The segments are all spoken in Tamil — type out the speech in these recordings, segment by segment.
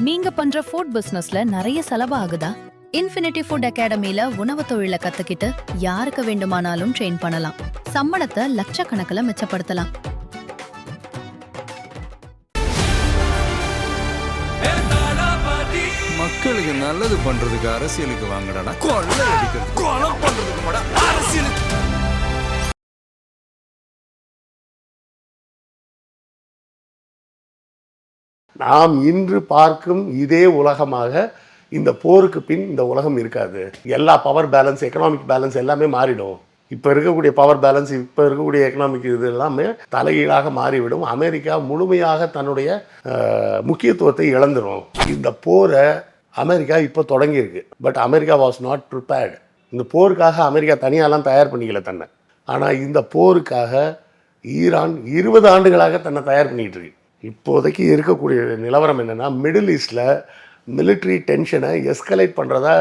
நீங்க பண்ற ஃபுட் பிசினஸ்ல நிறைய செலவு ஆகுதா? இன்ஃபினிட்டி ஃபுட் அகாடமில உணவு தொழிலை கத்துக்கிட்டு யாருக்கு வேண்டுமானாலும் ட்ரெயின் பண்ணலாம். சம்பளத்தை லட்சக்கணக்கில் மிச்சப்படுத்தலாம். மக்களுக்கு நல்லது பண்றதுக்கு அரசியலுக்கு வாங்கடா, கொள்ளை அடிக்கிறது கொலை பண்றதுக்கு அரசியலுக்கு. நாம் இன்று பார்க்கும் இதே உலகமாக இந்த போருக்கு பின் இந்த உலகம் இருக்காது. எல்லா பவர் பேலன்ஸ், எக்கனாமிக் பேலன்ஸ் எல்லாமே மாறிடும். இப்போ இருக்கக்கூடிய பவர் பேலன்ஸ், இப்போ இருக்கக்கூடிய எக்கனாமிக் இது எல்லாமே தலைகீழாக மாறிவிடும். அமெரிக்கா முழுமையாக தன்னுடைய முக்கியத்துவத்தை இழந்துடும். இந்த போரை அமெரிக்கா இப்போ தொடங்கியிருக்கு. But America was not prepared. இந்த போருக்காக அமெரிக்கா தனியாலாம் தயார் பண்ணிக்கல தன்னை. ஆனால் இந்த போருக்காக ஈரான் 20 ஆண்டுகளாக தன்னை தயார் பண்ணிக்கிட்டு இருக்கு. இப்போதைக்கு இருக்கக்கூடிய நிலவரம் என்னென்னா, மிடில் ஈஸ்டில் மிலிட்ரி டென்ஷனை எஸ்கலேட் பண்ணுறதா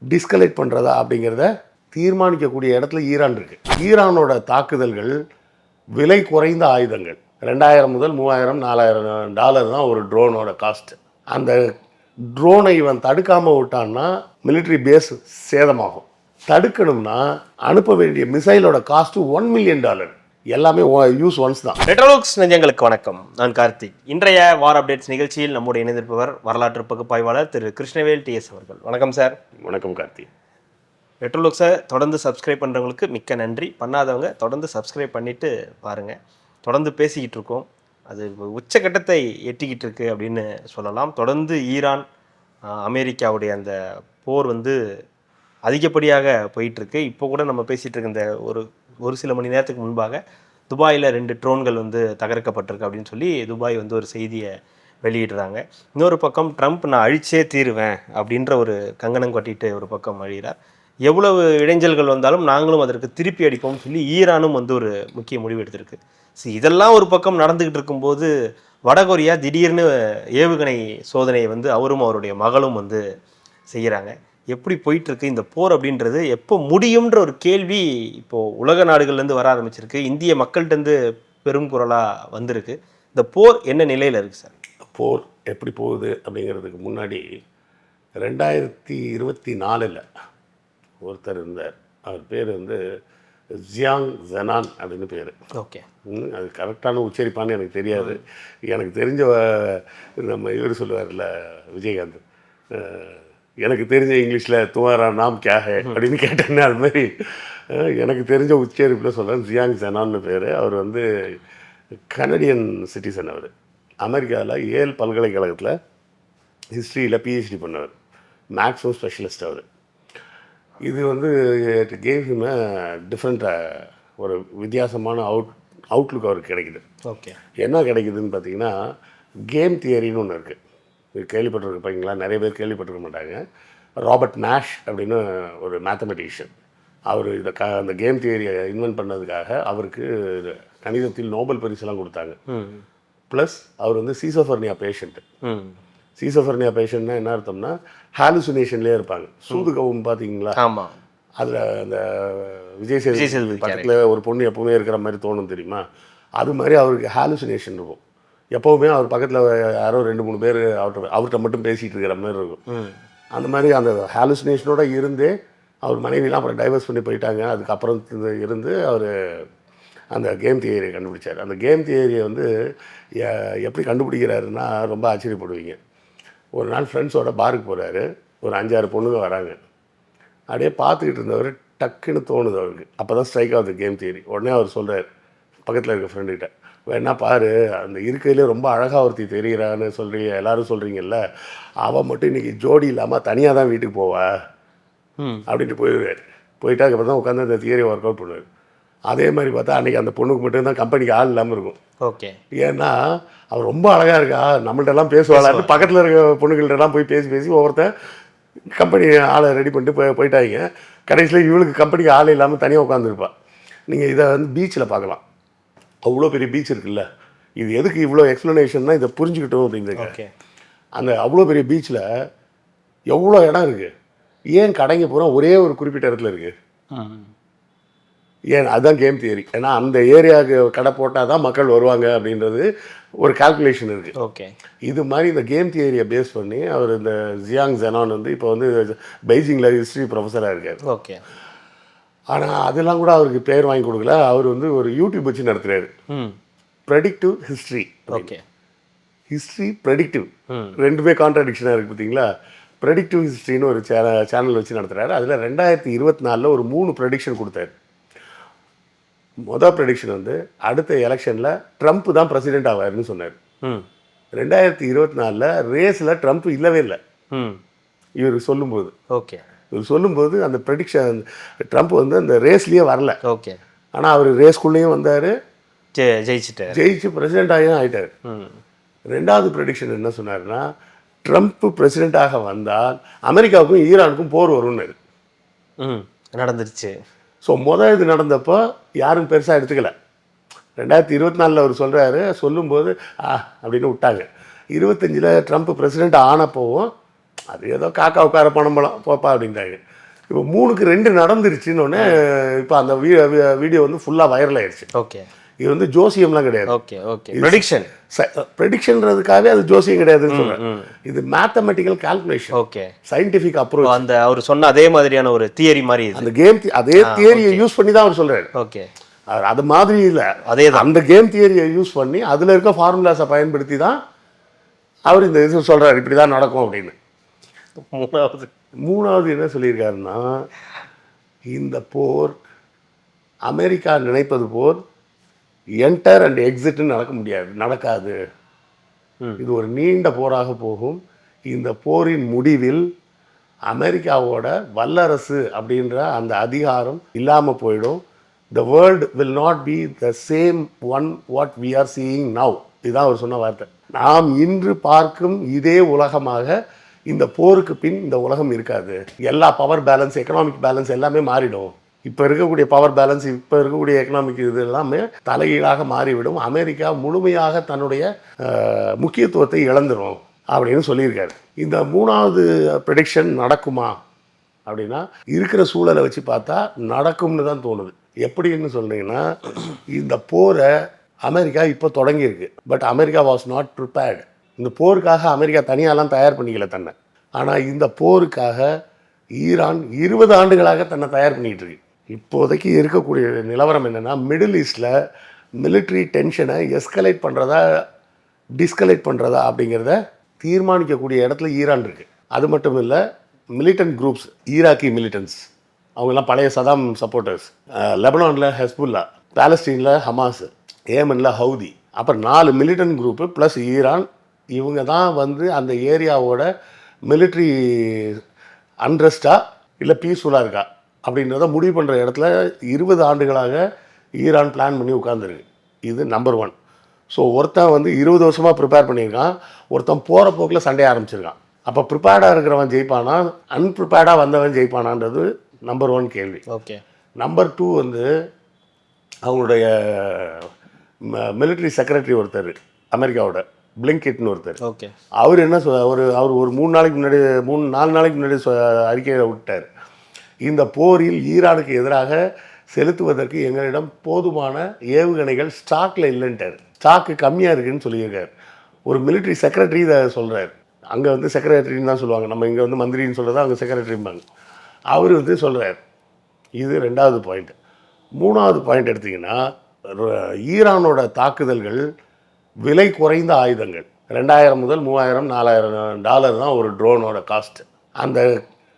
டிஸ்கலேட் பண்ணுறதா அப்படிங்கிறத தீர்மானிக்கக்கூடிய இடத்துல ஈரான் இருக்குது. ஈரானோட தாக்குதல்கள் விலை குறைந்த ஆயுதங்கள், 2000 முதல் 3000 4000 டாலர் தான் ஒரு ட்ரோனோட காஸ்ட்டு. அந்த ட்ரோனை இவன் தடுக்காமல் விட்டான்னா மிலிட்ரி பேஸ் சேதமாகும். தடுக்கணும்னா அனுப்ப வேண்டிய மிசைலோட காஸ்ட்டு $1 மில்லியன். எல்லாமே யூஸ் ஒன்ஸ் தான். ரெட்ரோலுக்ஸ் நெஞ்சங்களுக்கு வணக்கம். நான் கார்த்திக். இன்றைய வார் அப்டேட்ஸ் நிகழ்ச்சியில் நம்முடைய இணைந்திருப்பவர் வரலாற்று பகுப்பாய்வாளர் திரு கிருஷ்ணவேல் டிஎஸ் அவர்கள். வணக்கம் சார். வணக்கம் கார்த்திக். ரெட்ரோலுக்ஸை தொடர்ந்து சப்ஸ்கிரைப் பண்ணுறவங்களுக்கு மிக்க நன்றி. பண்ணாதவங்க தொடர்ந்து சப்ஸ்கிரைப் பண்ணிவிட்டு பாருங்கள். தொடர்ந்து பேசிக்கிட்டு இருக்கோம். அது உச்சக்கட்டத்தை எட்டிக்கிட்டு இருக்கு அப்படின்னு சொல்லலாம். தொடர்ந்து ஈரான் அமெரிக்காவுடைய அந்த போர் அதிகப்படியாக போயிட்டுருக்கு. இப்போ கூட நம்ம பேசிகிட்டு இருக்க இந்த ஒரு சில மணி நேரத்துக்கு முன்பாக துபாயில் 2 ட்ரோன்கள் தகர்க்கப்பட்டிருக்கு அப்படின்னு சொல்லி துபாய் ஒரு செய்தியை வெளியிடுறாங்க. இன்னொரு பக்கம் ட்ரம்ப் நான் அழிச்சே தீருவேன் அப்படின்ற ஒரு கங்கணம் கட்டிட்டு ஒரு பக்கம் அழிகிறார். எவ்வளவு இடைஞ்சல்கள் வந்தாலும் நாங்களும் அதற்கு திருப்பி அடிப்போம்னு சொல்லி ஈரானும் ஒரு முக்கிய முடிவு எடுத்திருக்கு. இதெல்லாம் ஒரு பக்கம் நடந்துக்கிட்டு இருக்கும்போது வடகொரியா திடீர்னு ஏவுகணை சோதனையை அவரும் அவருடைய மகளும் செய்கிறாங்க. எப்படி போயிட்டுருக்கு இந்த போர் அப்படின்றது, எப்போ முடியுன்ற ஒரு கேள்வி இப்போது உலக நாடுகள்லேருந்து வர ஆரம்பிச்சிருக்கு. இந்திய மக்கள்கிட்டருந்து பெரும் குரலாக வந்திருக்கு. இந்த போர் என்ன நிலையில் இருக்குது சார்? போர் எப்படி போகுது அப்படிங்கிறதுக்கு முன்னாடி 2024 ஒருத்தர் இருந்தார். அவர் பேர் ஜியாங் ஜெனான் அப்படின்னு பேர். ஓகே, அது கரெக்டான உச்சரிப்பான்னு எனக்கு தெரியாது. எனக்கு தெரிஞ்ச நம்ம இவர் சொல்லுவார்ல விஜயகாந்த், எனக்கு தெரிஞ்ச இங்கிலீஷில் துவாரா நாம் கே ஹே அப்படின்னு கேட்டேன்னா அது மாதிரி எனக்கு தெரிஞ்ச உச்சரிப்பில் சொல்கிறேன். ஜியாங் ஜெனான்னு பேர். அவர் கனடியன் சிட்டிசன். அவர் அமெரிக்காவில் ஏல் பல்கலைக்கழகத்தில் ஹிஸ்ட்ரியில் பிஹெச்டி பண்ணவர், மேக்ஸிமம் ஸ்பெஷலிஸ்ட். அவர் இது கேவ் ஹிம் டிஃப்ரெண்ட்டாக ஒரு வித்தியாசமான அவுட்லுக் அவருக்கு கிடைக்குது. ஓகே, என்ன கிடைக்குதுன்னு பார்த்தீங்கன்னா, கேம் தியரின்னு ஒன்று இருக்குது. இது கேள்விப்பட்டிருப்பீங்களா? நிறைய பேர் கேள்விப்பட்டிருக்க மாட்டாங்க. ராபர்ட் நாஷ் அப்படின்னு ஒரு மேத்தமெட்டிஷியன். அவர் அந்த கேம் தியரியை இன்வென்ட் பண்ணதுக்காக அவருக்கு கணிதத்தில் நோபல் பரிசுலாம் கொடுத்தாங்க. ப்ளஸ் அவர் சீசோஃபர்னியா பேஷண்ட்டு. சீசோஃபர்னியா பேஷண்ட்னா என்ன அர்த்தம்னா, ஹாலுசினேஷன்லேயே இருப்பாங்க. சூதுகவும் பார்த்தீங்களா? ஆமாம். அதில் அந்த விஜய் சேதுபதி பக்கத்தில் ஒரு பொண்ணு எப்போவுமே இருக்கிற மாதிரி தோணும் தெரியுமா? அது மாதிரி அவருக்கு ஹாலுசினேஷன் இருக்கும். எப்போவுமே அவர் பக்கத்தில் யாரோ 2-3 பேர் அவர்கிட்ட மட்டும் பேசிகிட்டு இருக்கிற மாதிரி இருக்கும். அந்த மாதிரி அந்த ஹாலுசினேஷனோடு இருந்தே அவர் மனைவிலாம் அப்புறம் டைவர்ஸ் பண்ணி போயிட்டாங்க. அதுக்கப்புறம் இருந்து அவர் அந்த கேம் தியரியை கண்டுபிடிச்சார். அந்த கேம் தியரியை எப்படி கண்டுபிடிக்கிறாருன்னா ரொம்ப ஆச்சரியப்படுவீங்க. ஒரு நாள் ஃப்ரெண்ட்ஸோட பாருக்கு போகிறாரு. ஒரு 5-6 பொண்ணுங்க வராங்க. அப்படியே பார்த்துக்கிட்டு இருந்தவர் டக்குன்னு தோணுது அவருக்கு. அப்போ தான் ஸ்ட்ரைக் ஆகுது கேம் தியரி. உடனே அவர் சொல்கிறார் பக்கத்தில் இருக்க ஃப்ரெண்டுக்கிட்ட, வேணா பாரு, அந்த இருக்கையிலே ரொம்ப அழகாக ஒருத்தி தெரிகிறான்னு எல்லோரும் சொல்கிறீங்கல்ல, அவள் மட்டும் இன்றைக்கி ஜோடி இல்லாமல் தனியாக தான் வீட்டுக்கு போவா அப்படின்ட்டு போயிடுவார். போயிட்டு அதுக்கப்புறம் தான் உட்காந்து அந்த தியரியை ஒர்க் அவுட் பண்ணுவார். அதே மாதிரி பார்த்தா அன்றைக்கி அந்த பொண்ணுக்கு மட்டும்தான் கம்பெனிக்கு ஆள் இல்லாமல் இருக்கும். ஓகே, ஏன்னா அவள் ரொம்ப அழகாக இருக்கா, நம்மள்ட்டெல்லாம் பேசுவாளான்னு பக்கத்தில் இருக்க பொண்ணுங்கள்ட்டெல்லாம் போய் பேசி ஒவ்வொருத்தன் கம்பெனி ஆளை ரெடி பண்ணிட்டு போயிட்டாங்க. கடைசியில் இவளுக்கு கம்பெனிக்கு ஆள் இல்லாமல் தனியாக உட்காந்துருப்பாள். நீங்கள் இதை பீச்சில் பார்க்கலாம். அவ்வளோ பெரிய பீச் இருக்குல்ல, இது எதுக்கு இவ்வளோ எக்ஸ்ப்ளனேஷன்னா இதை புரிஞ்சுக்கிட்டோம் அப்படிங்கிறது. அந்த அவ்வளோ பெரிய பீச்சில் எவ்வளோ இடம் இருக்குது. ஏன் கடைங்க பூரா ஒரே ஒரு குறிப்பிட்ட இடத்துல இருக்குது? ஏன் அதுதான் கேம் தியரி. ஏன்னா அந்த ஏரியாவுக்கு கடை போட்டால் தான் மக்கள் வருவாங்க அப்படின்றது ஒரு கால்குலேஷன் இருக்குது. ஓகே. இது மாதிரி இந்த கேம் தியரியை பேஸ் பண்ணி அவர் இந்த ஜியாங் ஜெனான் வந்து இப்போ வந்து பெய்ஜிங்கில் ஹிஸ்ட்ரி ப்ரொஃபஸராக இருக்கார். ஓகே. ஆனால் அதெல்லாம் கூட அவருக்கு பேர் வாங்கி கொடுக்கல. அவர் வந்து ஒரு யூடியூப் வச்சு நடத்துகிறாரு, predictive history. Okay. History predictive ரெண்டுமே கான்ட்ராடிக்ஷனாக இருக்குது பார்த்தீங்களா. ப்ரெடிக்டிவ் ஹிஸ்ட்ரின்னு ஒரு சேனல் வச்சு நடத்துகிறாரு. அதில் 2024 ஒரு 3 ப்ரெடிக்ஷன் கொடுத்தாரு. மொதல் ப்ரெடிக்ஷன் வந்து அடுத்த எலெக்ஷனில் ட்ரம்ப் தான் பிரசிடென்ட் ஆவார்னு சொன்னார். 2024 ரேஸில் ட்ரம்ப் இல்லவே இல்லை இவர் சொல்லும்போது. ஓகே. இவர் சொல்லும்போது அந்த ப்ரெடிக்ஷன் ட்ரம்ப் வந்து அந்த ரேஸ்லேயே வரல. ஓகே. ஆனால் அவர் ரேஸ்குள்ளேயும் வந்தார், ஜெயிச்சு பிரசிடென்ட் ஆகியும் ஆகிட்டார். ரெண்டாவது ப்ரெடிக்ஷன் என்ன சொன்னார்னா, ட்ரம்ப் பிரசிடெண்ட்டாக வந்தால் அமெரிக்காவுக்கும் ஈரானுக்கும் போர் வரும்னு நடந்துருச்சு. ஸோ இது நடந்தப்போ யாரும் பெருசாக எடுத்துக்கல. 2024 அவர் சொல்கிறாரு, சொல்லும்போது அப்படின்னு விட்டாங்க. 25 ட்ரம்ப் பிரசிடெண்ட் ஆனப்போவும் அது ஏதோ காக்கா உட்கார பணம் போப்பா அப்படின்ட்டாங்க. இப்போ 3க்கு 2 நடந்துருச்சுன்னு இப்போ அந்த வீடியோ வந்து ஃபுல்லாக வைரல் ஆயிடுச்சு. ஓகே. இது வந்து ஜோசியம்லாம் கிடையாது. ஓகே. ஓகே. ப்ரெடிக்ஷன்றதுக்காகவே அது ஜோசியம் கிடையாதுன்னு சொல்கிறேன். இது mathematical calculation. Okay. Scientific approach. அந்த அவர் சொன்ன அதே மாதிரியான ஒரு தியரி மாதிரி அந்த அதே தியரியை யூஸ் பண்ணி தான் அவர் சொல்கிறாரு. ஓகே. அது மாதிரி இல்லை, அதே தான் அந்த கேம் தியரியை யூஸ் பண்ணி அதில் இருக்க ஃபார்முலாஸை பயன்படுத்தி தான் அவர் இந்த இது சொல்கிறார், இப்படி தான் நடக்கும் அப்படின்னு. மூணாவது என்ன சொல்லியிருக்காருன்னா, இந்த போர் அமெரிக்கா நினைப்பது போர் என்டர் அண்ட் எக்ஸிட்னு நடக்காது. இது ஒரு நீண்ட போராக போகும். இந்த போரின் முடிவில் அமெரிக்காவோட வல்லரசு அப்படின்ற அந்த அதிகாரம் இல்லாமல் போயிடும். The world will not be the same one what we are seeing now. இதுதான் அவர் சொன்ன வார்த்தை. நாம் இன்று பார்க்கும் இதே உலகமாக இந்த போருக்கு பின் இந்த உலகம் இருக்காது. எல்லா பவர் பேலன்ஸ், எக்கனாமிக் பேலன்ஸ் எல்லாமே மாறிடும். இப்போ இருக்கக்கூடிய பவர் பேலன்ஸ், இப்போ இருக்கக்கூடிய எக்கனாமிக் இது எல்லாமே தலைகீழாக மாறிவிடும். அமெரிக்கா முழுமையாக தன்னுடைய முக்கியத்துவத்தை இழந்துடும் அப்படின்னு சொல்லியிருக்காரு. இந்த மூணாவது ப்ரெடிக்ஷன் நடக்குமா அப்படின்னா, இருக்கிற சூழலை வச்சு பார்த்தா நடக்கும்னு தான் தோணுது. எப்படின்னு சொன்னீங்கன்னா, இந்த போரை அமெரிக்கா இப்போ தொடங்கியிருக்கு. But America was not prepared. இந்த போருக்காக அமெரிக்கா தனியாலாம் தயார் பண்ணிக்கல தன்னை. ஆனால் இந்த போருக்காக ஈரான் 20 ஆண்டுகளாக தன்னை தயார் பண்ணிகிட்டு இருக்கு. இப்போதைக்கு இருக்கக்கூடிய நிலவரம் என்னென்னா, மிடில் ஈஸ்டில் மிலிட்ரி டென்ஷனை எஸ்கலேட் பண்ணுறதா டிஸ்கலேட் பண்ணுறதா அப்படிங்கிறத தீர்மானிக்கக்கூடிய இடத்துல ஈரான் இருக்குது. அது மட்டும் இல்லை, மிலிட்டன்ட் குரூப்ஸ், ஈராக்கி மிலிட்டன்ஸ், அவங்கெல்லாம் பழைய சதாம் சப்போர்ட்டர்ஸ். லெபனானில் ஹெஸ்புல்லா, பாலஸ்தீனில் ஹமாஸ், ஏமனில் ஹவுதி, அப்புறம் 4 மிலிட்டன்ட் குரூப்பு ப்ளஸ் ஈரான். இவங்க தான் வந்து அந்த ஏரியாவோட மிலிட்ரி அன்ரெஸ்டா இல்லை பீஸ்ஃபுல்லாக இருக்கா அப்படின்றத முடிவு பண்ணுற இடத்துல 20 ஆண்டுகளாக ஈரான் பிளான் பண்ணி உட்காந்துருக்கு. இது நம்பர் 1. ஸோ ஒருத்தன் வந்து 20 வருஷமாக ப்ரிப்பேர் பண்ணியிருக்கான், ஒருத்தன் போகிற போக்கில் சண்டைய ஆரம்பிச்சிருக்கான். அப்போ ப்ரிப்பேர்டாக இருக்கிறவன் ஜெயிப்பானா, அன்ப்ரிப்பேர்டாக வந்தவன் ஜெயிப்பானான்றது நம்பர் 1 கேள்வி. ஓகே. நம்பர் 2 வந்து அவங்களுடைய மிலிட்ரி செக்ரட்டரி ஒருத்தர், அமெரிக்காவோட பிளிங்கெட்னு ஒருத்தர். ஓகே. அவர் என்ன அவர் ஒரு 4 நாளைக்கு முன்னாடி அறிக்கையை விட்டார். இந்த போரில் ஈரானுக்கு எதிராக செலுத்துவதற்கு எங்களிடம் போதுமான ஏவுகணைகள் ஸ்டாக்கில் இல்லைன்ட்டார். ஸ்டாக்கு கம்மியாக இருக்குதுன்னு சொல்லியிருக்கார். ஒரு மிலிட்ரி செக்ரட்டரி இதை சொல்கிறார். அங்கே வந்து செக்ரட்டரின்னு தான் சொல்லுவாங்க, நம்ம இங்கே வந்து மந்திரின்னு சொல்கிறதா அங்கே செக்ரட்டரிம்பாங்க. அவர் வந்து சொல்கிறார். இது 2வது பாயிண்ட். 3வது பாயிண்ட் எடுத்திங்கன்னா, ஈரானோட தாக்குதல்கள் விலை குறைந்த ஆயுதங்கள். 2000 முதல் 3000 4000 டாலர் தான் ஒரு ட்ரோனோட காஸ்ட். அந்த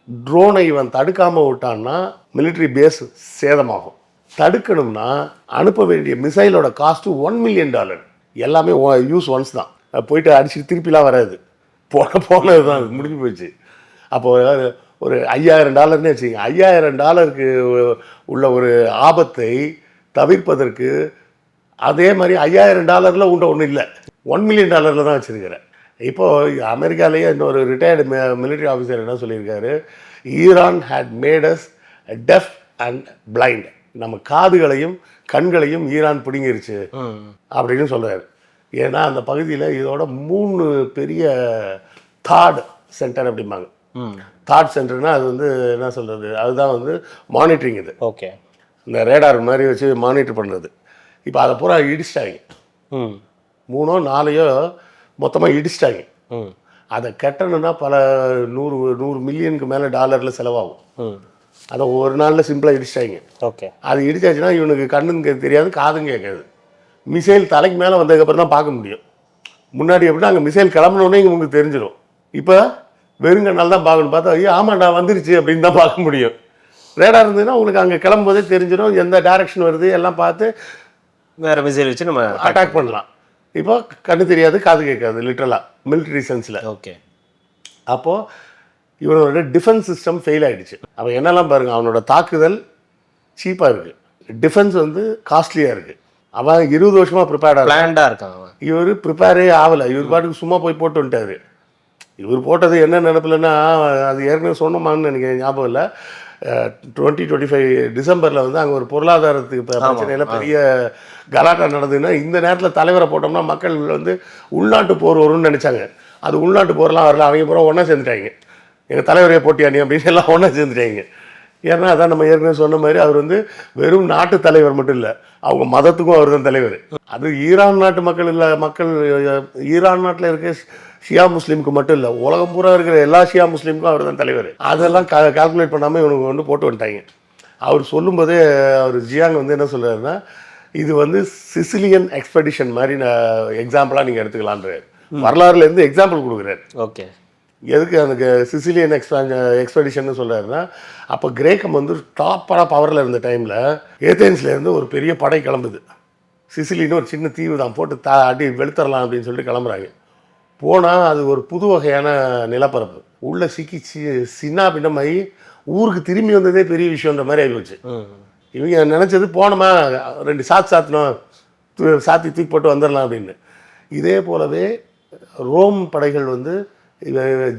ட்ரோனை இவன் தடுக்காமல் விட்டான்னா மிலிட்ரி பேஸ் சேதமாகும். தடுக்கணும்னா அனுப்ப வேண்டிய மிசைலோட காஸ்ட்டு $1 மில்லியன். எல்லாமே யூஸ் ஒன்ஸ் தான், போயிட்டு அடிச்சுட்டு திருப்பிலாம் வராது, போனது தான், முடிஞ்சு போயிடுச்சு. அப்போது ஒரு $5000 வச்சுக்கோங்க. $5000 உள்ள ஒரு ஆபத்தை தவிர்ப்பதற்கு அதே மாதிரி $5000 ஒன்றும் இல்லை, $1 மில்லியன் தான் வச்சுருக்கிறேன். இப்போது அமெரிக்காலேயே இன்னொரு ரிட்டையர்டு மிலிட்ரி ஆஃபீஸர் என்ன சொல்லியிருக்காரு, Iran had made us deaf and blind. நம்ம காதுகளையும் கண்களையும் ஈரான் பிடுங்கிருச்சு அப்படின்னு சொல்கிறாரு. ஏன்னா அந்த பகுதியில் இதோட 3 பெரிய தாட் சென்டர் அப்படிம்பாங்க. தாட் சென்டர்னால் அது வந்து என்ன சொல்கிறது, அதுதான் வந்து மானிட்டரிங். இது ஓகே. இந்த ரேடார் மாதிரி வச்சு மானிட்டர் பண்ணுறது. இப்போ அதை பூரா இடிச்சிட்டாங்க. 3ஓ 4ஓ மொத்தமாக இடிச்சிட்டாங்க. அதை கட்டணும்னா பல 100 மில்லியனுக்கு மேலே டாலரில் செலவாகும். அதை ஒரு நாளில் சிம்பிளாக இடிச்சிட்டாங்க. ஓகே. அது இடிச்சாச்சுன்னா இவனுக்கு கண்ணுங்க தெரியாது, காதும் கேட்காது. மிசைல் தலைக்கு மேலே வந்ததுக்கப்புறம் தான் பார்க்க முடியும். முன்னாடி எப்படின்னா அங்கே மிசைல் கிளம்பினோடனே உங்களுக்கு தெரிஞ்சிடும். இப்போ வெறுங்கண்ணால் தான் பார்க்கணும். பார்த்தா ஐயோ ஆமாண்டா வந்துருச்சு அப்படின்னு தான் பார்க்க முடியும். ரேடார் இருந்ததுன்னா உங்களுக்கு அங்கே கிளம்பும்போதே தெரிஞ்சிடும், எந்த டைரக்ஷன் வருது எல்லாம் பார்த்து வேறு மிசைல் வச்சு நம்ம அட்டாக் பண்ணலாம். இப்போ கண்ணு தெரியாது, காது கேட்காது, லிட்ரலாக மிலிட்ரி சென்ஸில். ஓகே. அப்போது இவனோட டிஃபென்ஸ் சிஸ்டம் ஃபெயில் ஆகிடுச்சு. அப்போ என்னெல்லாம் பாருங்கள், அவனோட தாக்குதல் சீப்பாக இருக்குது, டிஃபென்ஸ் வந்து காஸ்ட்லியாக இருக்குது. அவன் 20 வருஷமாக ப்ரிப்பேர்டாக பிளான்டாக இருக்கான். அவன் இவர் ப்ரிப்பேரே ஆகலை. இவர் பாட்டுக்கு சும்மா போய் போட்டு வந்துட்டார். இவர் போட்டது என்ன நினைப்பில்னா, அது ஏற்கனவே சொன்னோமான்னு எனக்கு ஞாபகம் இல்லை. 2025 டிசம்பரில் வந்து அங்கே ஒரு பொருளாதாரத்துக்கு பிரச்சனையில் பெரிய கலாட்டா நடந்ததுன்னா இந்த நேரத்தில் தலைவரை போட்டோம்னா மக்கள் வந்து உள்நாட்டு போர் வரும்னு நினச்சாங்க. அது உள்நாட்டு போரெலாம் வரல. அவங்க பூரா ஒன்றா சேர்ந்துட்டாங்க. எங்கள் தலைவரையே போட்டியானி அப்படின்னு எல்லாம் ஒன்றா சேர்ந்துட்டாங்க. ஏன்னா அதான் நம்ம ஏற்கனவே சொன்ன மாதிரி அவர் வந்து வெறும் நாட்டு தலைவர் மட்டும் இல்லை, அவங்க மதத்துக்கும் அவர் தான் தலைவர். அது ஈரான் நாட்டு மக்கள் இல்லை, ஈரான் நாட்டில் இருக்க ஷியா முஸ்லீமுக்கு மட்டும் இல்லை, உலகம் பூரா இருக்கிற எல்லா ஷியா முஸ்லீமுக்கும் அவர் தான் தலைவர். அதெல்லாம் கால்குலேட் பண்ணாமல் இவனுக்கு வந்து போட்டு வந்துட்டாங்க. அவர் சொல்லும்போதே அவர் ஜியாங் வந்து என்ன சொல்கிறாருன்னா, இது வந்து சிசிலியன் எக்ஸ்பெடிஷன் மாதிரி நான் எக்ஸாம்பிளாக நீங்கள் எடுத்துக்கலான்றார். வரலாறுலேருந்து எக்ஸாம்பிள் கொடுக்குறாரு. ஓகே. எதுக்கு அந்த சிசிலியன் எக்ஸ்பெடிஷன் சொல்கிறாருன்னா, அப்போ கிரேக்கம் வந்து டாப்பராக பவரில் இருந்த டைமில் ஏதென்ஸ்லேருந்து ஒரு பெரிய படை கிளம்புது. சிசிலின்னு ஒரு சின்ன தீவு தான், போட்டு அடி வெளுத்தரலாம் அப்படின்னு சொல்லிட்டு கிளம்புறாங்க. போனால் அது ஒரு புது வகையான நிலப்பரப்பு. உள்ளே சிக்கி சின்ன பின்னமாகி ஊருக்கு திரும்பி வந்ததே பெரிய விஷயன்ற மாதிரி ஆகிப்போச்சு. இவங்க நினச்சது போனோமா 2 சாத்தினோம், சாத்தி தூக்கி போட்டு வந்துடலாம் அப்படின்னு. இதே போலவே ரோம் படைகள் வந்து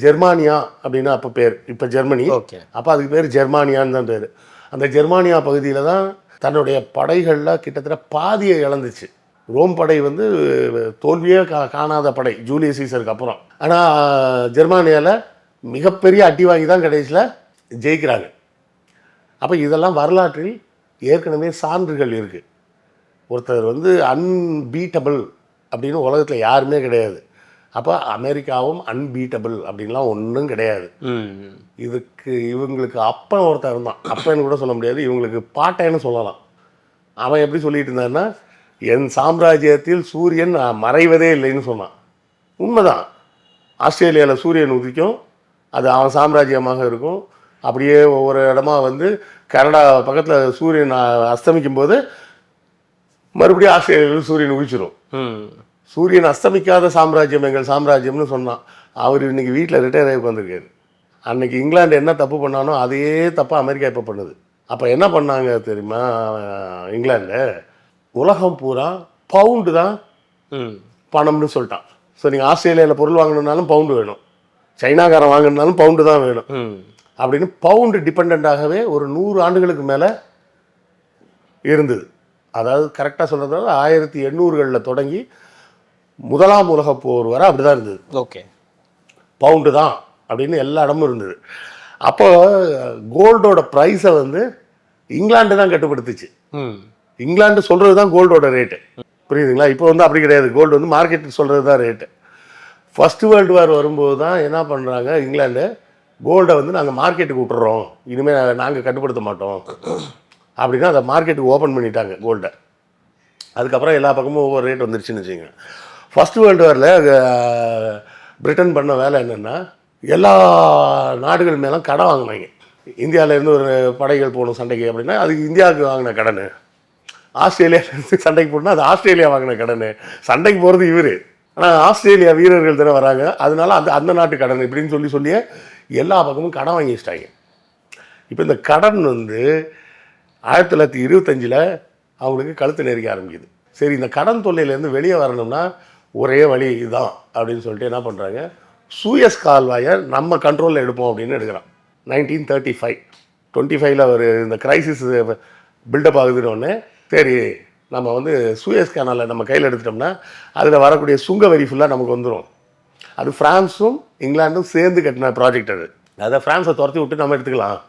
ஜெர்மானியா அப்படின்னு அப்போ பேர், இப்போ ஜெர்மனி. ஓகே. அப்போ அதுக்கு பேர் ஜெர்மானியான்னு தான் பேர். அந்த ஜெர்மானியா பகுதியில் தான் தன்னுடைய படைகளில் கிட்டத்தட்ட பாதியை இழந்துச்சு. ரோம் படை வந்து தோல்வியே காணாத படை ஜூலியஸ் சீசருக்கு அப்புறம். ஆனால் ஜெர்மானியாவில் மிகப்பெரிய அடி வாங்கி தான் கடைசியில் ஜெயிக்கிறாங்க. அப்போ இதெல்லாம் வரலாற்றில் ஏற்கனவே சான்றுகள் இருக்குது. ஒருத்தர் வந்து அன்பீட்டபிள் அப்படின்னு உலகத்தில் யாருமே கிடையாது. அப்போ அமெரிக்காவும் அன்பீட்டபிள் அப்படின்லாம் ஒன்றும் கிடையாது. இதுக்கு இவங்களுக்கு அப்பன் ஒருத்தர் இருந்தான், அப்பன்னு கூட சொல்ல முடியாது, இவங்களுக்கு பாட்டேன்னு சொல்லலாம். அவன் எப்படி சொல்லிட்டு இருந்தான்னா, என் சாம்ராஜ்யத்தில் சூரியன் மறைவதே இல்லைன்னு சொன்னான். உண்மைதான். ஆஸ்திரேலியாவில் சூரியன் உதிக்கும், அது அவன் சாம்ராஜ்யமாக இருக்கும். அப்படியே ஒவ்வொரு இடமா வந்து கனடா பக்கத்தில் சூரியன் அஸ்தமிக்கும் போது மறுபடியும் ஆஸ்திரேலியாவில் சூரியன் உதிச்சிடும். சூரியன் அஸ்தமிக்காத சாம்ராஜ்யம் எங்கள் சாம்ராஜ்யம்னு சொன்னான். அவர் இன்றைக்கி வீட்டில் ரிட்டையர் ஆகி உட்காந்துருக்காரு. அன்றைக்கி இங்கிலாந்து என்ன தப்பு பண்ணானோ அதே தப்பாக அமெரிக்கா இப்போ பண்ணுது. அப்போ என்ன பண்ணாங்க தெரியுமா, இங்கிலாந்து உலகம் பூரா பவுண்டு தான் பணம்னு சொல்லிட்டான். ஸோ நீங்கள் ஆஸ்திரேலியாவில் பொருள் வாங்கணுன்னாலும் பவுண்டு வேணும், சைனாக்காரன் வாங்கணுனாலும் பவுண்டு தான் வேணும் அப்படின்னு பவுண்டு டிபெண்டாகவே ஒரு 100 ஆண்டுகளுக்கு மேலே இருந்தது. அதாவது கரெக்டாக சொல்கிறதாவது 1800களில் தொடங்கி முதலாம் உலகப் போர் வரை அப்படி தான் இருந்தது. ஓகே. பவுண்டு தான் அப்படின்னு எல்லா இடமும் இருந்தது. அப்போ கோல்டோட ப்ரைஸை வந்து இங்கிலாந்து தான் கட்டுப்படுத்துச்சு. இங்கிலாந்து சொல்கிறது தான் கோல்டோட ரேட்டு, புரியுதுங்களா? இப்போ வந்து அப்படி கிடையாது. கோல்டு வந்து மார்க்கெட்டுக்கு சொல்கிறது தான் ரேட்டு. ஃபஸ்ட்டு வேர்ல்டு வார் வரும்போது தான் என்ன பண்ணுறாங்க, இங்கிலாந்து கோல்டை வந்து நாங்கள் மார்க்கெட்டுக்கு விட்டுறோம், இனிமேல் நாங்கள் கட்டுப்படுத்த மாட்டோம் அப்படின்னா அதை மார்க்கெட்டுக்கு ஓப்பன் பண்ணிட்டாங்க கோல்டை. அதுக்கப்புறம் எல்லா பக்கமும் ஒவ்வொரு ரேட் வந்துருச்சுன்னு வச்சுங்க. ஃபஸ்ட்டு வேர்ல்டு வாரில் பிரிட்டன் பண்ண வேலை என்னென்னா, எல்லா நாடுகள் மேலும் கடன் வாங்கினாங்க. இந்தியாவிலேருந்து ஒரு படைகள் போகணும் சண்டைக்கு அப்படின்னா அதுக்கு இந்தியாவுக்கு வாங்கின கடன், ஆஸ்திரேலியாவிலேருந்து சண்டைக்கு போகணுன்னா அது ஆஸ்திரேலியா வாங்கின கடன். சண்டைக்கு போகிறது இவர், ஆனால் ஆஸ்திரேலியா வீரர்கள் தானே வராங்க, அதனால அந்த நாட்டு கடன் இப்படின்னு சொல்லியே எல்லா பக்கமும் கடன் வாங்கி வச்சிட்டாங்க. இப்போ இந்த கடன் வந்து 1925 அவங்களுக்கு கழுத்து நெருக்க ஆரம்பிக்குது. சரி, இந்த கடன் தொல்லையிலேருந்து வெளியே வரணும்னா ஒரே வழி இதுதான் அப்படின்னு சொல்லிட்டு என்ன பண்ணுறாங்க, சூயஸ் கால்வாயை நம்ம கண்ட்ரோலில் எடுப்போம் அப்படின்னு எடுக்கிறான். 1935 ஒரு இந்த கிரைசிஸ் பில்டப் ஆகுதுன்னு, சரி நம்ம வந்து சூயஸ் கேனாலை நம்ம கையில் எடுத்துட்டோம்னா அதில் வரக்கூடிய சுங்க வரி ஃபுல்லாக நமக்கு வந்துடும். அது ஃப்ரான்ஸும் இங்கிலாண்டும் சேர்ந்து கட்டின ப்ராஜெக்ட். அதை ஃப்ரான்ஸை துரத்தி விட்டு நம்ம எடுத்துக்கலாம்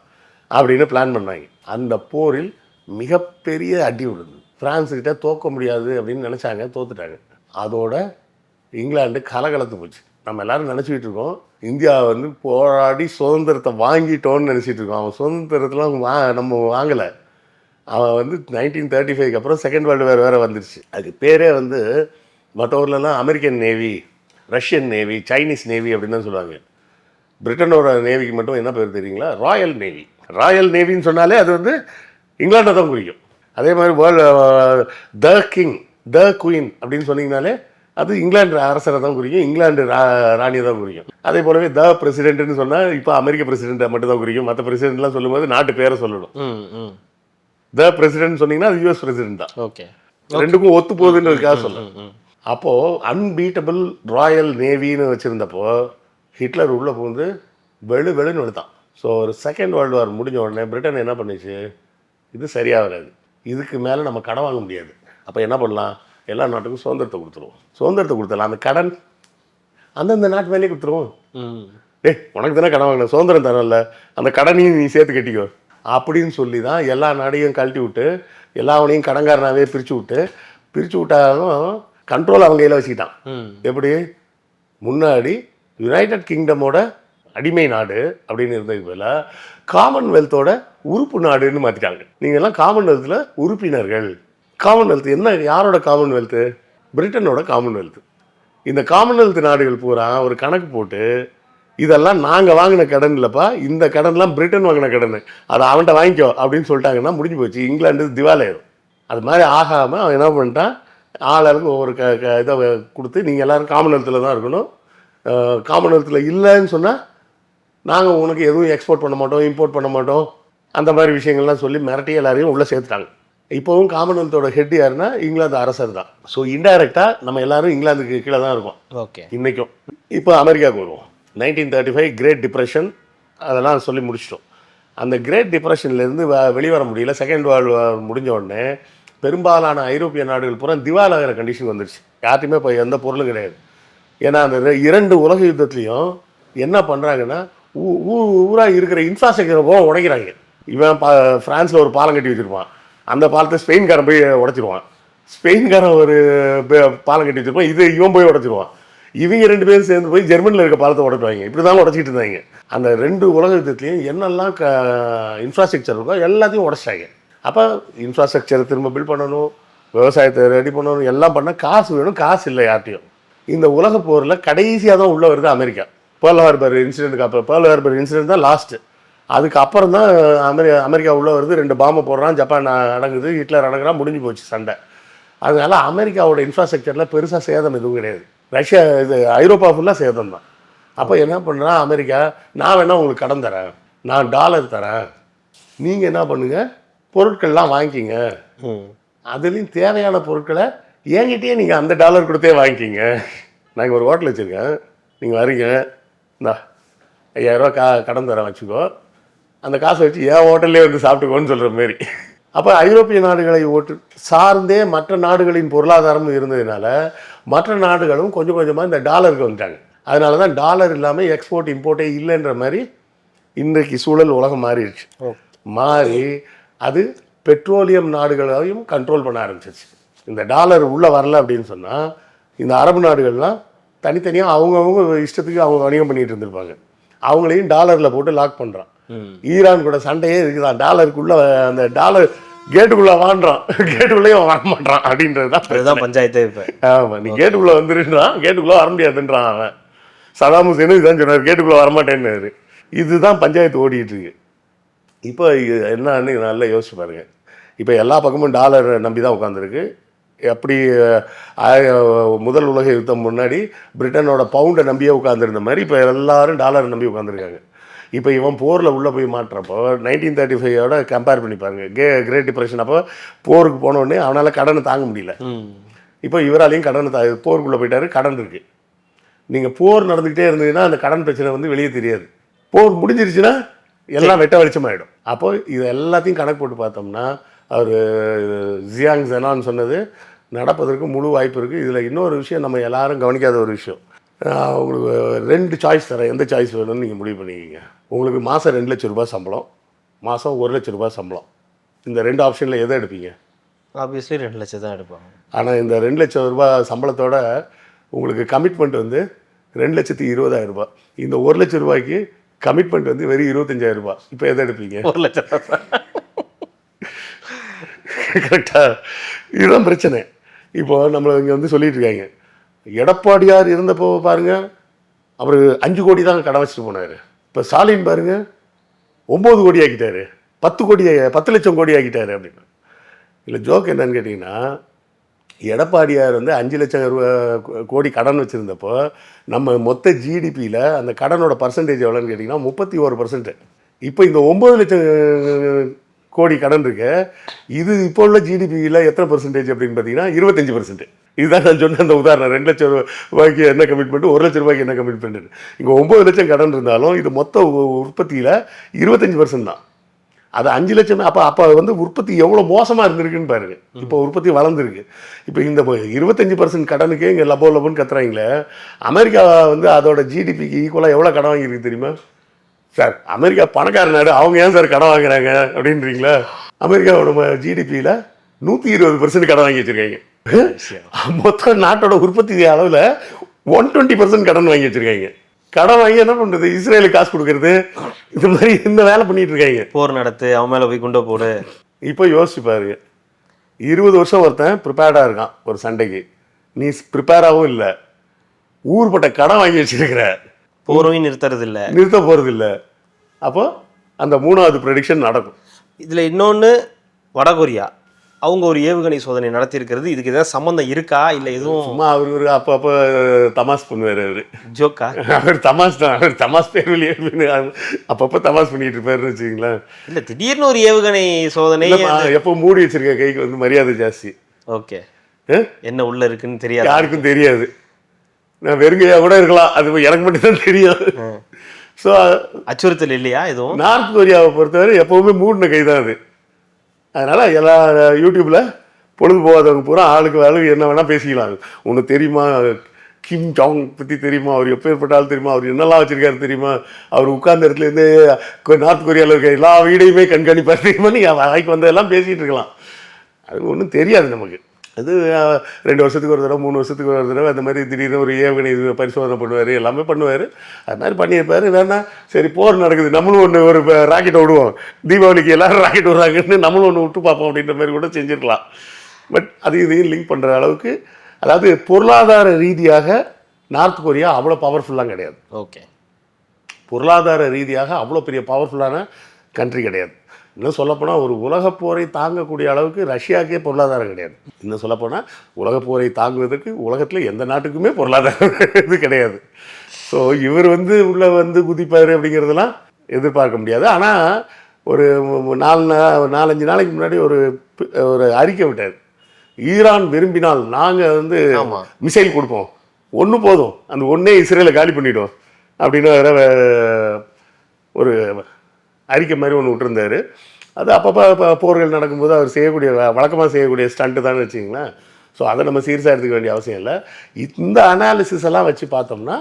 அப்படின்னு பிளான் பண்ணாங்க. அந்த போரில் மிகப்பெரிய அடி விழுது. பிரான்ஸுக்கிட்ட தோக்க முடியாது அப்படின்னு நினச்சாங்க, தோத்துட்டாங்க. அதோட இங்கிலாந்து கலகலத்து போச்சு. நம்ம எல்லாரும் நினச்சிக்கிட்டு இருக்கோம் இந்தியா வந்து போராடி சுதந்திரத்தை வாங்கிட்டோன்னு நினச்சிட்டு இருக்கோம். அவன் சுதந்திரத்தெலாம் நம்ம வாங்கலை. அவன் வந்து 1935 அப்புறம் செகண்ட் வேர்ல்டு வார் வேறு வந்துருச்சு. அதுக்கு பேரே வந்து மற்ற ஊர்லலாம் American navy, Russian navy, Chinese navy அப்படின்னு தான் சொல்லுவாங்க. பிரிட்டனோட நேவிக்கு மட்டும் என்ன பேர் தெரியுங்களா? Royal navy. ராயல் நேவின்னு சொன்னாலே அது வந்து இங்கிலாண்டை தான் குறிக்கும். அதே மாதிரி த கிங், த குயின் அப்படின்னு சொன்னீங்கனாலே அது இங்கிலாந்து அரசரை தான் குறிக்கும், இங்கிலாந்து ராணியை தான் குறிக்கும். அதே போலவே த பிரசிடென்ட்னு சொன்னால் இப்போ அமெரிக்க பிரசிடென்ட்டை மட்டும் தான் குறிக்கும். மற்ற பிரசிடென்ட்லாம் சொல்லும்போது நாட்டு பேரை சொல்லணும். த பிரசிடென்ட் சொன்னீங்கன்னா அது யூஎஸ் பிரசிடென்ட் தான். ஓகே, ரெண்டுக்கும் ஒத்து போகுதுன்றதுக்காக சொல்லணும். அப்போது அன்பீட்டபிள் ராயல் நேவின்னு வச்சுருந்தப்போ ஹிட்லர் உள்ளே போந்து வெளுன்னு வெளுத்தான். ஸோ ஒரு செகண்ட் வேர்ல்டு வார் முடிஞ்ச உடனே பிரிட்டன் என்ன பண்ணிச்சு, இது சரியாக வராது, இதுக்கு மேலே நம்ம கடன் வாங்க முடியாது, அப்போ என்ன பண்ணலாம், எல்லா நாட்டுக்கும் சுதந்திரத்தை கொடுத்துருவோம். சுதந்திரத்தை கொடுத்துடலாம், அந்த கடன் அந்தந்த நாட்டு மேலேயே கொடுத்துருவோம். உனக்கு தானே கடன் வாங்கின, சுதந்திரம் தரல, அந்த கடனையும் நீ சேர்த்து கட்டிக்கோ அப்படின்னு சொல்லி தான் எல்லா நாடையும் கழட்டி விட்டு எல்லாவனையும் கடன்காரனாகவே பிரித்து விட்டாலும் கண்ட்ரோல் அவங்க கையில் வச்சுக்கிட்டான். எப்படி முன்னாடி யுனைடெட் கிங்டமோட அடிமை நாடு அப்படின்னு இருந்தது போல காமன்வெல்த்தோட உறுப்பு நாடுன்னு மாற்றிட்டாங்க. நீங்கள் எல்லாம் காமன்வெல்த்தில் உறுப்பினர்கள். காமன்வெல்த் என்ன, யாரோட காமன்வெல்த்து? பிரிட்டனோட காமன்வெல்த். இந்த காமன்வெல்த் நாடுகள் பூரா ஒரு கணக்கு போட்டு இதெல்லாம் நாங்கள் வாங்கின கடன் இல்லைப்பா, இந்த கடன்லாம் பிரிட்டன் வாங்கின கடன், அதை அவன்கிட்ட வாங்கிக்கோ அப்படின்னு சொல்லிட்டாங்கன்னா முடிஞ்சு போச்சு, இங்கிலாந்து திவாலாயிரும். அது மாதிரி ஆகாமல் அவன் என்ன பண்ணிட்டான், ஆளுக்கு ஒவ்வொரு இதை கொடுத்து நீங்கள் எல்லோரும் காமன்வெல்த்தில் தான் இருக்கணும், காமன்வெல்த்தில் இல்லைன்னு சொன்னால் நாங்கள் உனக்கு எதுவும் எக்ஸ்போர்ட் பண்ண மாட்டோம், இம்போர்ட் பண்ண மாட்டோம், அந்த மாதிரி விஷயங்கள்லாம் சொல்லி மிரட்டி எல்லாரையும் உள்ளே சேர்த்துட்டாங்க. இப்போவும் காமன்வெல்த்தோட ஹெட் யாருன்னா இங்கிலாந்து அரசர் தான். ஸோ இன்டைரக்டாக நம்ம எல்லோரும் இங்கிலாந்துக்கு கீழே தான் இருக்கோம். ஓகே, இன்றைக்கும். இப்போ அமெரிக்காவுக்கு வருவோம். 1935 கிரேட் டிப்ரெஷன் அதெல்லாம் சொல்லி முடிச்சிட்டோம். அந்த கிரேட் டிப்ரெஷன்லேருந்து வெளிவர முடியல. செகண்ட் வேர்ல்டு வார் முடிஞ்ச உடனே பெரும்பாலான ஐரோப்பிய நாடுகள் பூரா திவாலாகிற கண்டிஷன் வந்துடுச்சு. யார்ட்டையுமே இப்போ எந்த பொருளும் கிடையாது. ஏன்னா அந்த 2 உலக யுத்தத்துலேயும் என்ன பண்ணுறாங்கன்னா ஊராக இருக்கிற இன்ஃப்ராஸ்ட்ரக்சரை போக உடைக்கிறாங்க. இவன் ஃப்ரான்ஸில் ஒரு பாலம் கட்டி வச்சுருப்பான், அந்த பாலத்தை ஸ்பெயின்காரன் போய் உடச்சிருவான். ஸ்பெயின்காரன் ஒரு பாலம் கட்டி வச்சுருப்பான், இவன் போய் உடச்சிருவான். இவங்க 2 பேரும் சேர்ந்து போய் ஜெர்மனியில் இருக்க பாலத்தை உடைப்பாங்க. இப்படி தான் உடச்சிட்டு இருந்தாங்க. அந்த 2 உலக யுத்தத்துலேயும் என்னெல்லாம் இன்ஃப்ராஸ்ட்ரக்சர் இருக்கோ எல்லாத்தையும் உடச்சிட்டாங்க. அப்போ இன்ஃப்ராஸ்ட்ரக்சரை திரும்ப பில்ட் பண்ணணும், விவசாயத்தை ரெடி பண்ணணும், எல்லாம் பண்ணால் காசு வேணும், காசு இல்லை யார்ட்டையும். இந்த உலக போரில் கடைசியாக தான் உள்ளே வருது அமெரிக்கா. பேர்ல் ஹார்பர் இன்சிடென்ட்டுக்கு அப்புறம், பேர்ல் ஹார்பர் இன்சிடென்ட் தான் லாஸ்ட்டு. அதுக்கப்புறம் தான் அமெரிக்கா உள்ளே வருது, 2 பாம்பை போடுறான், ஜப்பான் அடங்குது, ஹிட்லர் அடங்குறான், முடிஞ்சு போச்சு சண்டை. அதனால அமெரிக்காவோட இன்ஃப்ராஸ்ட்ரக்சரில் பெருசாக சேதம் எதுவும் கிடையாது. ரஷ்யா இது ஐரோப்பா ஃபுல்லாக சேதம் தான். அப்போ என்ன பண்ணுறான் அமெரிக்கா, நான் வேணால் உங்களுக்கு கடன் தரேன், நான் டாலர் தரேன், நீங்கள் என்ன பண்ணுங்கள் பொருட்கள்லாம் வாங்கிக்கிங்க, அதுலேயும் தேவையான பொருட்களை என்கிட்டயே நீங்கள் அந்த டாலர் கொடுத்தே வாங்கிக்கிங்க. நாங்கள் ஒரு ஹோட்டல் வச்சுருக்கேன், நீங்கள் வரீங்க, இந்தா 5000 கடன் தரேன் வச்சுக்கோ, அந்த காசை வச்சு என் ஹோட்டல்லே வந்து சாப்பிட்டுக்கோன்னு சொல்கிற மாரி. அப்போ ஐரோப்பிய நாடுகளை சார்ந்தே மற்ற நாடுகளின் பொருளாதாரம் இருந்ததுனால மற்ற நாடுகளும் கொஞ்சம் கொஞ்சமாக இந்த டாலருக்கு வந்துட்டாங்க. அதனால தான் டாலர் இல்லாமல் எக்ஸ்போர்ட் இம்போர்ட்டே இல்லைன்ற மாதிரி இன்றைக்கு சூழல் உலகம் மாறிடுச்சு. மாறி அது பெட்ரோலியம் நாடுகளையும் கண்ட்ரோல் பண்ண ஆரம்பிச்சிச்சு. இந்த டாலர் உள்ளே வரல அப்படின்னு சொன்னால் இந்த அரபு நாடுகள்லாம் தனித்தனியாக அவங்கவுங்க இஷ்டத்துக்கு அவங்க வணிகம் பண்ணிகிட்டு இருந்திருப்பாங்க. அவங்களையும் டாலரில் போட்டு லாக் பண்ணுறான். ஈரான் கூட சண்டையே இருக்குதான், டாலருக்குள்ளே அந்த டாலர் கேட்டுக்குள்ளே வாண்டுறான், கேட்டுக்குள்ளேயும் வர மாட்டான் அப்படின்றது தான் பஞ்சாயத்து. இப்போ ஆமாம், நீ கேட்டுக்குள்ளே வந்துருன்றான், கேட்டுக்குள்ளே வர முடியாதுன்றான் அவன். சதாம் ஹுசேனும் இதுதான் சொன்னார், கேட்டுக்குள்ளே வரமாட்டேன்னு. இதுதான் பஞ்சாயத்து ஓடிட்டு இருக்கு. இப்போ என்னன்னு நல்லா யோசிச்சு பாருங்க. இப்போ எல்லா பக்கமும் டாலர் நம்பி தான் உட்காந்துருக்கு. எப்படி முதல் உலக யுத்தம் முன்னாடி பிரிட்டனோட பவுண்டை நம்பியே உட்காந்துருந்த மாதிரி இப்போ எல்லாரும் டாலரை நம்பி உட்காந்துருக்காங்க. இப்போ இவன் போரில் உள்ளே போய் மாட்டுறப்போ 1935 கம்பேர் பண்ணி பாருங்க. கிரேட் டிப்ரெஷன் அப்போ போருக்கு போனோடனே அவனால் கடனை தாங்க முடியல. இப்போ இவராலையும் கடனை போருக்குள்ளே போயிட்டாரு, கடன் இருக்குது. நீங்கள் போர் நடந்துக்கிட்டே இருந்ததுன்னா அந்த கடன் பிரச்சனை வந்து வெளியே தெரியாது. போர் முடிஞ்சிருச்சுன்னா எல்லாம் வெட்ட வெளிச்சமாகிடும். அப்போ இது எல்லாத்தையும் கணக்கு போட்டு பார்த்தோம்னா அவர் ஜியாங் ஜெனான் சொன்னது நடப்பதற்கு முழு வாய்ப்பு இருக்குது. இதில் இன்னொரு விஷயம் நம்ம எல்லாரும் கவனிக்காத ஒரு விஷயம், உங்களுக்கு 2 சாய்ஸ் தரேன், எந்த சாய்ஸ் வேணும்னு நீங்கள் முடிவு பண்ணிக்கிங்க. உங்களுக்கு மாதம் 2 லட்ச ரூபாய் சம்பளம், மாதம் 1 லட்ச ரூபாய் சம்பளம், இந்த 2 ஆப்ஷனில் எதை எடுப்பீங்க? ஆப்வியஸ்லி 2 லட்சம் தான் எடுப்பாங்க. ஆனால் இந்த 2 லட்சம் ரூபாய் சம்பளத்தோட உங்களுக்கு கமிட்மெண்ட் வந்து 2,20,000 ரூபாய். இந்த 1 லட்சம் ரூபாய்க்கு கமிட்மெண்ட் வந்து வெறும் 25,000 ரூபாய். இப்போ எதை எடுப்பீங்க? 1 லட்சம். கரெக்டா? இதுதான் பிரச்சனை. இப்போ நம்மளை இங்கே வந்து சொல்லிட்டு இருக்காங்க, எடப்பாடியார் இருந்தப்போ பாருங்க அவர் 5 கோடி தான் கடன் வச்சுட்டு போனார். இப்போ ஸ்டாலின் பாருங்க 9 கோடி ஆக்கிட்டாரு, 10 லட்சம் கோடி ஆக்கிட்டாரு அப்படின்னு. இல்லை ஜோக் என்னன்னு கேட்டிங்கன்னா, எடப்பாடியார் வந்து 5 லட்சம் கோடி கடன் வச்சுருந்தப்போ நம்ம மொத்த ஜிடிபியில் அந்த கடனோட பர்சன்டேஜ் எவ்வளோன்னு கேட்டிங்கன்னா 31%. இப்போ இந்த 9 லட்சம் கோடி கடன் இருக்கு, இது இப்போ உள்ள ஜிடிபியில் எத்தனை பர்சன்டேஜ் அப்படின்னு பார்த்தீங்கன்னா 25%. இதுதான் நான் சொன்ன அந்த உதாரணம். 2 லட்சம் ரூபாய்க்கு என்ன கமிட்மெண்ட், 1 லட்சம் ரூபாய்க்கு என்ன கமிட்மெண்ட். இங்கே 9 லட்சம் கடன் இருந்தாலும் இது மொத்த உற்பத்தியில் 25% தான். அது 5 லட்சம். அப்போ வந்து உற்பத்தி எவ்வளோ மோசமாக இருந்திருக்குன்னு பாருங்க. இப்போ உற்பத்தி வளர்ந்துருக்கு. இப்போ இந்த 25% கடனுக்கே இங்கே லபோன்னு கத்துறாங்களே. அமெரிக்கா வந்து அதோட ஜிடிபிக்கு ஈக்குவலாக எவ்வளோ கடன் வாங்கியிருக்கு தெரியுமா சார்? அமெரிக்கா பணக்கார நாடு, அவங்க ஏன் சார் கடன் வாங்குறாங்க அப்படின்றீங்களா? அமெரிக்காவோட ஜிடிபியில் 120% கடன் வாங்கி வச்சுருக்காங்க. மொத்த நாட்டோட உற்பத்தி அளவில் 120% கடன் வாங்கி வச்சுருக்காங்க. கடன் வாங்கி என்ன பண்ணுறது? இஸ்ரேலுக்கு காசு கொடுக்கறது, இந்த மாதிரி இந்த வேலை பண்ணிட்டு இருக்காங்க. போர் நடத்து, அவன் மேலே போய் குண்டை போடு. இப்போ யோசிச்சு பாருங்க, 20 வருஷம் ஒருத்தன் ப்ரிப்பேர்டாக இருக்கான் ஒரு சண்டைக்கு, நீ ப்ரிப்பேராகவும் இல்லை, ஊர்பட்ட கடன் வாங்கி வச்சிருக்கிற, போரையும் நிறுத்த போகிறது இல்லை. அப்போ அந்த 3வது ப்ரெடிக்ஷன் நடக்கும். இதில் இன்னொன்று, வடகொரியா அவங்க ஒரு ஏவுகணை சோதனை நடத்தியிருக்கிறது. இதுக்கு ஏதாவது சம்மந்தம் இருக்கா இல்லை எதுவும்? சும்மா அவர் அப்போ தமாஸ் பண்ணுவார். அவர் ஜோக்கா? அவர் தமாஸ் தான். அவர் தமாஸ் பேர் வெளியே அப்பப்போ தமாஸ் பண்ணிட்டு இருப்பாருன்னு வச்சுக்கிங்களேன். இல்லை, திடீர்னு ஒரு ஏவுகணை சோதனை. எப்போ மூடி வச்சிருக்க கைக்கு வந்து மரியாதை ஜாஸ்தி. ஓகே, என்ன உள்ள இருக்குன்னு தெரியாது, யாருக்கும் தெரியாது. நான் வெறுங்கையா கூட இருக்கலாம், அது எனக்கு மட்டும் தான் தெரியும். ஸோ அச்சுறுத்தல் இல்லையா எதுவும்? நார்த் கொரியாவை பொறுத்தவரை எப்போவுமே மூடின கை தான் அது. அதனால் எல்லா யூடியூப்பில் பொழுது போகாதவங்க பூரா ஆளுக்கு வேலை என்ன வேணால் பேசிக்கலாம். உனக்கு தெரியுமா கிம் ஜாங் பற்றி தெரியுமா, அவர் எப்பேற்பட்டாலும் தெரியுமா, அவர் என்னெல்லாம் வச்சுருக்காரு தெரியுமா, அவர் உட்கார்ந்த இடத்துலேருந்து நார்த் கொரியாவில் இருக்க எல்லா வீடையுமே கண்காணிப்பார் தெரியுமா, நீங்கள் வாய்க்கு வந்ததெல்லாம் பேசிகிட்டு இருக்கலாம். அது ஒன்றும் தெரியாது நமக்கு. அது 2 வருஷத்துக்கு ஒரு தடவை, 3 வருஷத்துக்கு ஒரு தடவை அந்த மாதிரி திடீர்னு ஒரு ஏவுகணை பரிசோதனை பண்ணுவார், எல்லாமே பண்ணுவார். அது மாதிரி பண்ணியிருப்பார். வேணா சரி போர் நடக்குது, நம்மளும் ஒரு ராக்கெட்டை விடுவோம், தீபாவளிக்கு எல்லோரும் ராக்கெட் விடுறாங்கன்னு நம்மளும் ஒன்று விட்டு பார்ப்போம் அப்படின்ற மாதிரி கூட செஞ்சுருக்கலாம். பட் அது இதையும் லிங்க் பண்ணுற அளவுக்கு, அதாவது பொருளாதார ரீதியாக நார்த் கொரியா அவ்வளோ பவர்ஃபுல்லாக கிடையாது. ஓகே, பொருளாதார ரீதியாக அவ்வளோ பெரிய பவர்ஃபுல்லான கண்ட்ரி கிடையாது. இன்னும் சொல்லப்போனால் ஒரு உலகப்போரை தாங்கக்கூடிய அளவுக்கு ரஷ்யாவுக்கே பொருளாதாரம் கிடையாது. இன்னும் சொல்லப்போனால் உலகப்போரை தாங்குவதற்கு உலகத்தில் எந்த நாட்டுக்குமே பொருளாதாரம் இது கிடையாது. ஸோ இவர் வந்து உள்ளே வந்து குதிப்பார் அப்படிங்கிறதெல்லாம் எதிர்பார்க்க முடியாது. ஆனால் ஒரு 4-5 நாளைக்கு முன்னாடி ஒரு அறிக்கை விட்டார். ஈரான் விரும்பினால் நாங்கள் வந்து மிசைல் கொடுப்போம், ஒன்று போதும், அந்த ஒன்றே இஸ்ரேலை காலி பண்ணிவிடும் அப்படின்னு ஒரு அறிக்கை மாதிரி ஒன்று விட்டுருந்தார். அது அப்பப்போ போர்கள் நடக்கும்போது அவர் வழக்கமாக செய்யக்கூடிய ஸ்டண்ட்டு தான் வச்சுங்களேன். ஸோ அதை நம்ம சீரியஸாக எடுத்துக்க வேண்டிய அவசியம் இல்லை. இந்த அனாலிசிஸ் எல்லாம் வச்சு பார்த்தோம்னா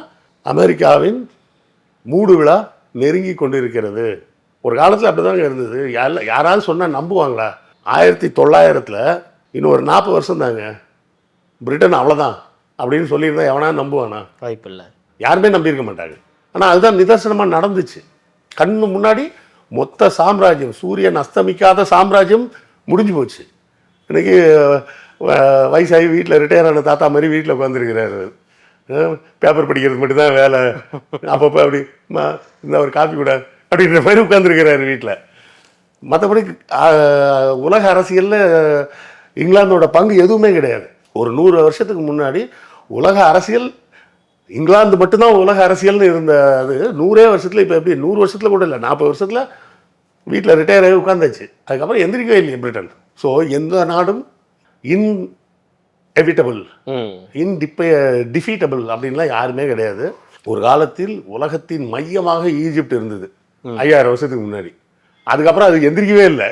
அமெரிக்காவின் மூடு விழா நெருங்கி கொண்டு இருக்கிறது. ஒரு காலத்தில் அப்படி தாங்க இருந்தது. யாராவது சொன்னால் நம்புவாங்களா? 1900 இன்னும் ஒரு 40 வருஷம் தாங்க பிரிட்டன் அவ்வளோதான் அப்படின்னு சொல்லியிருந்தா எவனா நம்புவானா? வாய்ப்பு இல்லை, யாருமே நம்பியிருக்க மாட்டாங்க. ஆனால் அதுதான் நிதர்சனமாக நடந்துச்சு. கண்ணு முன்னாடி மொத்த சாம்ராஜ்யம், சூரியன் அஸ்தமிக்காத சாம்ராஜ்யம் முடிஞ்சு போச்சு. இன்றைக்கி வயசாகி வீட்டில் ரிட்டையர் ஆன தாத்தா மாதிரி வீட்டில் உட்காந்துருக்கிறாரு. பேப்பர் படிக்கிறது மட்டும்தான் வேலை. அப்பப்போ அப்படி இந்த ஒரு காப்பி கூட அப்படின்ற மாதிரி உட்காந்துருக்கிறாரு வீட்டில். மற்றபடி உலக அரசியலில் இங்கிலாந்தோட பங்கு எதுவுமே கிடையாது. ஒரு 100 வருஷத்துக்கு முன்னாடி உலக அரசியல் இங்கிலாந்து மட்டும்தான் உலக அரசியல்னு இருந்த அது 100 வருஷத்தில் இப்போ எப்படி 100 வருஷத்தில் கூட இல்லை, 40 வருஷத்தில் வீட்டில் ரிட்டையர் ஆகி உட்காந்தாச்சு. அதுக்கப்புறம் எந்திரிக்கவே இல்லையே பிரிட்டன். ஸோ எந்த நாடும் இன்எவிட்டபிள், டிஃபீட்டபிள் அப்படின்லாம் யாருமே கிடையாது. ஒரு காலத்தில் உலகத்தின் மையமாக ஈஜிப்ட் இருந்தது 5000 வருஷத்துக்கு முன்னாடி. அதுக்கப்புறம் அது எந்திரிக்கவே இல்லை.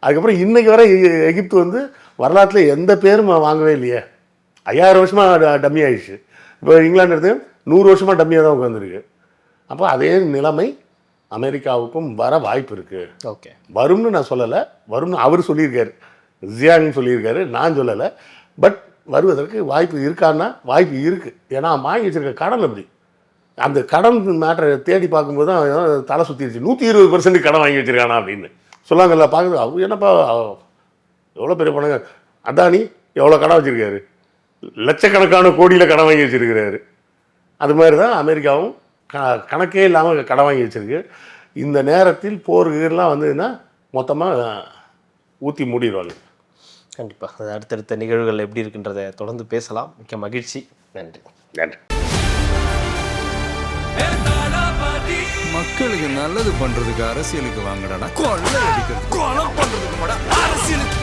அதுக்கப்புறம் இன்றைக்கி வர எகிப்து வந்து வரலாற்றில் எந்த பேரும் வாங்கவே இல்லையே. 5000 வருஷமாக டம்மி ஆயிடுச்சு. இப்போ இங்கிலாந்து எடுத்து 100 வருஷமாக டம்மியாக தான் உட்காந்துருக்கு. அப்போ அதே நிலைமை அமெரிக்காவுக்கும் வர வாய்ப்பு இருக்குது. ஓகே, வரும்னு நான் சொல்லலை, வரும்னு அவர் சொல்லியிருக்காரு, ஜியாங் சொல்லியிருக்காரு, நான் சொல்லலை. பட் வருவதற்கு வாய்ப்பு இருக்கான்னா வாய்ப்பு இருக்குது. ஏன்னா வாங்கி வச்சிருக்க கடன் அப்படி. அந்த கடன் மேட்டரை தேடி பார்க்கும்போது தான் தலை சுற்றிடுச்சு. 120% கடன் வாங்கி வச்சிருக்கானா அப்படின்னு சொல்லாங்கல்ல. பார்க்குறது அவர் என்னப்பா எவ்வளோ பெரிய பணங்க. அதானி எவ்வளோ கடன் வச்சுருக்காரு, லட்சக்கணக்கான கோடியில் கடன் வாங்கி வச்சுருக்கிறாரு. அது மாதிரி தான் அமெரிக்காவும் கணக்கே இல்லாமல் கடன் வாங்கி வச்சுருக்கு. இந்த நேரத்தில் போர்கள்லாம் வந்ததுன்னா மொத்தமாக ஊற்றி மூடிடுவாங்க. கண்டிப்பாக. அது அடுத்தடுத்த நிகழ்வுகள் எப்படி இருக்குன்றதை தொடர்ந்து பேசலாம். மிக்க மகிழ்ச்சி. நன்றி. நன்றி. மக்களுக்கு நல்லது பண்றதுக்கு அரசியலுக்கு வாங்கடா, கொள்ளை அடிக்கிறது, கொலை பண்றதுக்கு அரசியலுக்கு